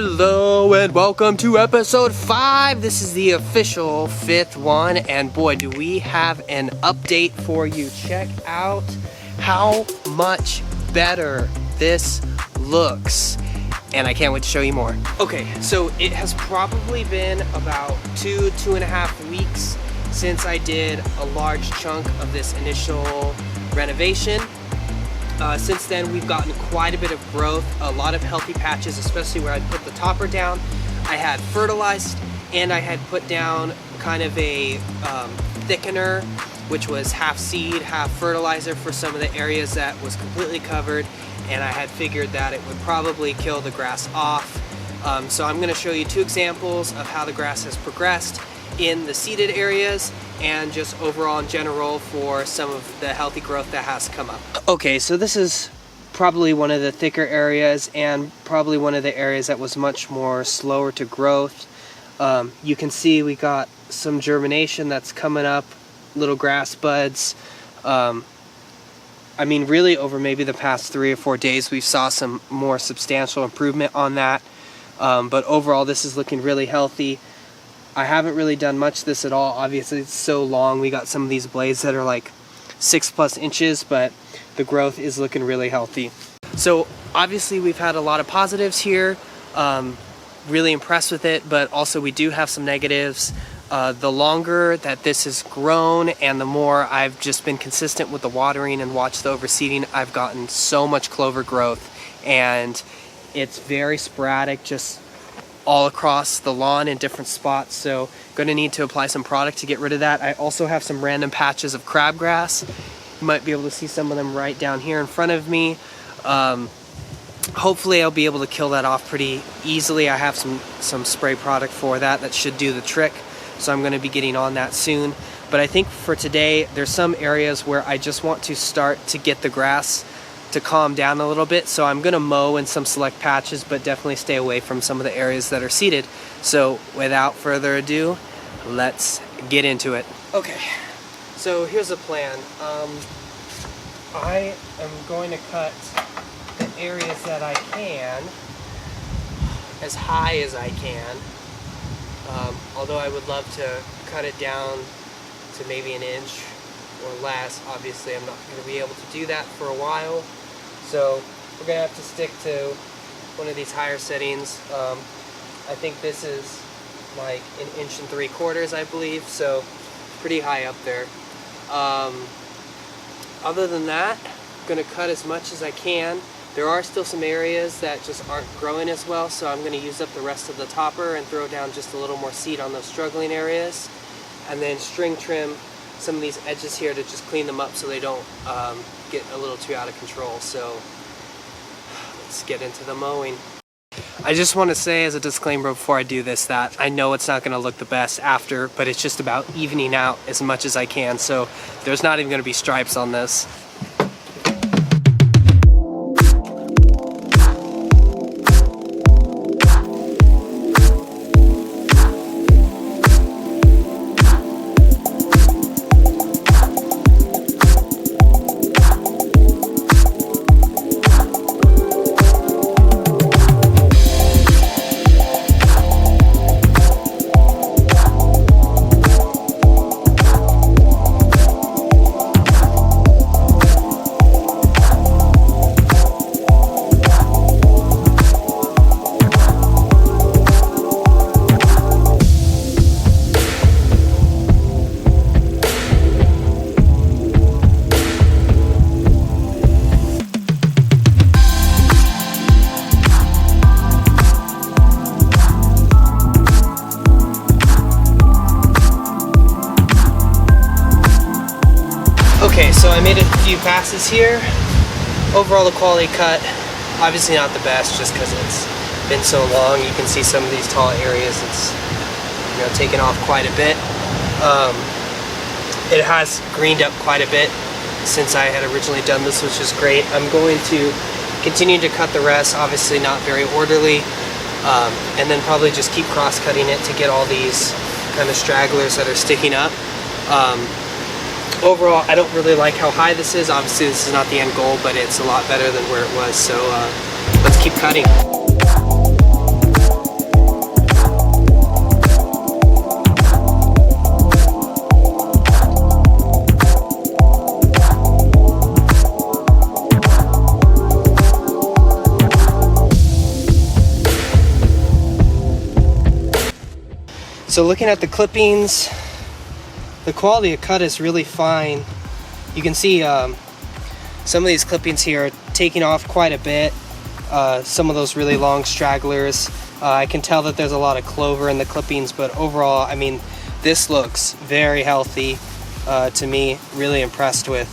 Hello and welcome to episode 5. This is the official 5th one, and boy, do we have an update for you. Check out how much better this looks, and I can't wait to show you more. Okay, so it has probably been about 2.5 weeks since I did a large chunk of this initial renovation. Since then, we've gotten quite a bit of growth, a lot of healthy patches, especially where I put the topper down. I had fertilized, and I had put down kind of a thickener, which was half seed, half fertilizer for some of the areas that was completely covered, and I had figured that it would probably kill the grass off. So I'm going to show you 2 examples of how the grass has progressed in the seeded areas and just overall in general for some of the healthy growth that has come up. Okay, so this is probably one of the thicker areas and probably one of the areas that was much more slower to growth. You can see we got some germination that's coming up, little grass buds. I mean, really over maybe the past 3 or 4 days we saw some more substantial improvement on that. But overall this is looking really healthy. I haven't really done much of this at all. Obviously it's so long. We got some of these blades that are like 6+ inches, but the growth is looking really healthy. So obviously we've had a lot of positives here. Really impressed with it, but also we do have some negatives. The longer that this has grown and the more I've just been consistent with the watering and watched the overseeding, I've gotten so much clover growth, and it's very sporadic, just all across the lawn in different spots. So going to need to apply some product to get rid of that. I also have some random patches of crabgrass. You might be able to see some of them right down here in front of me. Hopefully I'll be able to kill that off pretty easily. I have some spray product for that that should do the trick, so I'm going to be getting on that soon. But I think for today there's some areas where I just want to start to get the grass to calm down a little bit, so I'm gonna mow in some select patches, but definitely stay away from some of the areas that are seeded. So without further ado, let's get into it. Okay, so here's the plan. I am going to cut the areas that I can as high as I can, although I would love to cut it down to maybe 1 inch or less. Obviously I'm not going to be able to do that for a while, so we're going to have to stick to one of these higher settings. I think this is like 1 3/4 inches, I believe, so pretty high up there. Other than that, I'm going to cut as much as I can. There are still some areas that just aren't growing as well, so I'm going to use up the rest of the topper and throw down just a little more seed on those struggling areas, and then string trim some of these edges here to just clean them up so they don't get a little too out of control. So let's get into the mowing. I just want to say as a disclaimer before I do this that I know it's not going to look the best after, but it's just about evening out as much as I can, so there's not even going to be stripes on this. Okay, so I made a few passes here. Overall the quality cut, obviously not the best just because it's been so long. You can see some of these tall areas, it's taken off quite a bit. It has greened up quite a bit since I had originally done this, which is great. I'm going to continue to cut the rest, obviously not very orderly, and then probably just keep cross-cutting it to get all these kind of stragglers that are sticking up. Overall, I don't really like how high this is. Obviously, this is not the end goal, but it's a lot better than where it was, so let's keep cutting. So looking at the clippings, the quality of cut is really fine. You can see some of these clippings here are taking off quite a bit. Some of those really long stragglers. I can tell that there's a lot of clover in the clippings, but overall, I mean, this looks very healthy to me. Really impressed with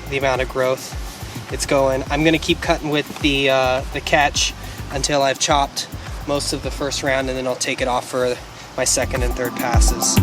the amount of growth it's going. I'm gonna keep cutting with the catch until I've chopped most of the first round, and then I'll take it off for my second and third passes.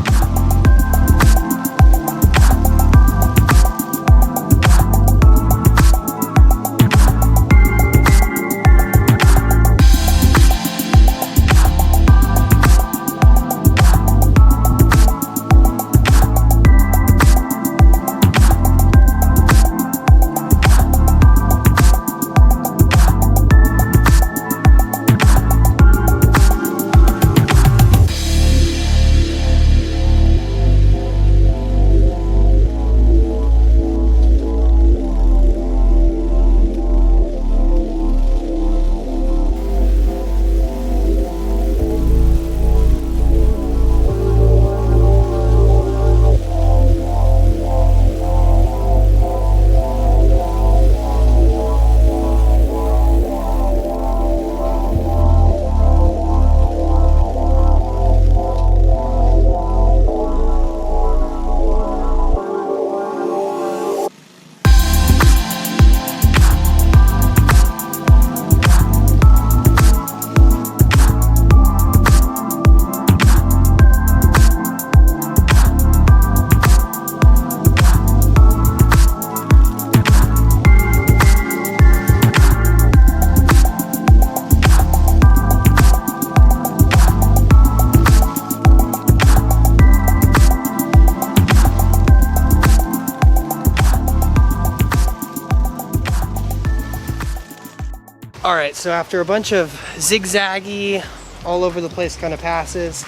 All right, so after a bunch of zigzaggy, all over the place kind of passes,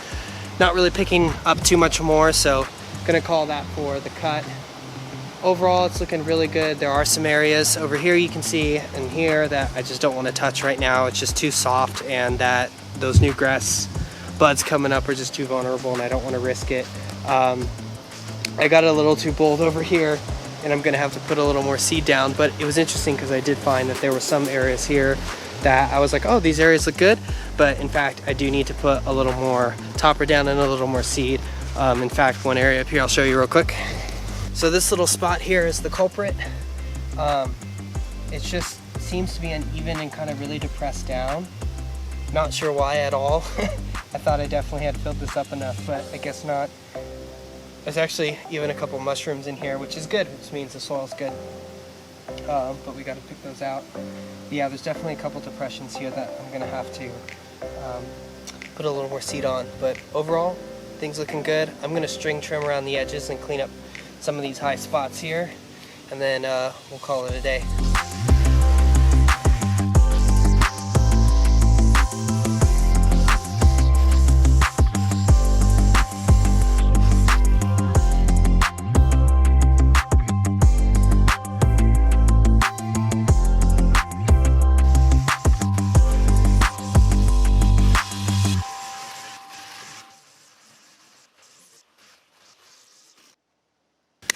not really picking up too much more, so gonna call that for the cut. Overall, it's looking really good. There are some areas over here you can see and here that I just don't want to touch right now. It's just too soft, and that those new grass buds coming up are just too vulnerable, and I don't want to risk it. I got a little too bold over here, and I'm gonna have to put a little more seed down, but it was interesting because I did find that there were some areas here that I was like, oh, these areas look good, but in fact I do need to put a little more topper down and a little more seed. In fact, one area up here I'll show you real quick. So this little spot here is the culprit. It just seems to be uneven and kind of really depressed down. Not sure why at all. I thought I definitely had filled this up enough, but I guess not. There's actually even a couple mushrooms in here, which is good, which means the soil's good. But we got to pick those out. But yeah, there's definitely a couple depressions here that I'm gonna have to put a little more seed on. But overall, things looking good. I'm gonna string trim around the edges and clean up some of these high spots here, and then we'll call it a day.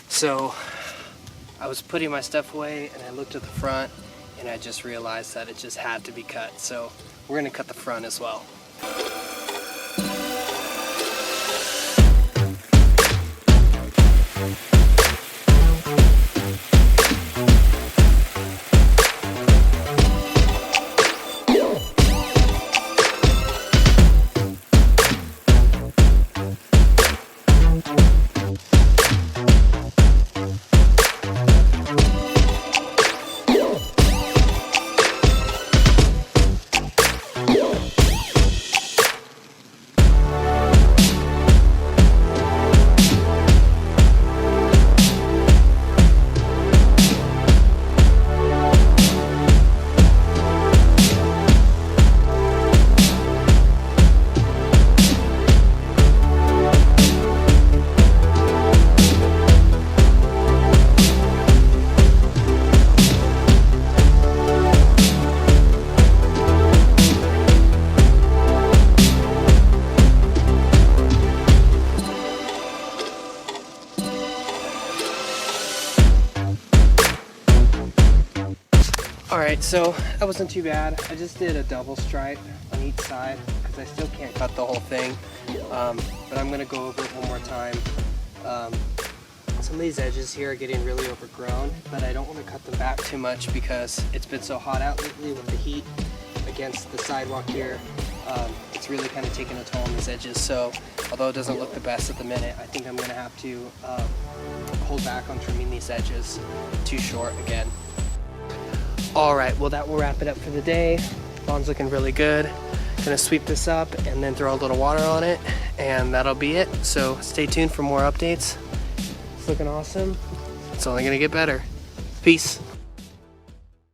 So I was putting my stuff away and I looked at the front and I just realized that it just had to be cut. So we're gonna cut the front as well. All right, so that wasn't too bad. I just did a double stripe on each side because I still can't cut the whole thing. But I'm gonna go over it one more time. Some of these edges here are getting really overgrown, but I don't want to cut them back too much because it's been so hot out lately with the heat against the sidewalk here. It's really kind of taking a toll on these edges. So although it doesn't look the best at the minute, I think I'm gonna have to hold back on trimming these edges too short again. All right, well that will wrap it up for the day. Lawn's looking really good. Gonna sweep this up and then throw a little water on it, and that'll be it. So stay tuned for more updates. It's looking awesome. It's only gonna get better. Peace.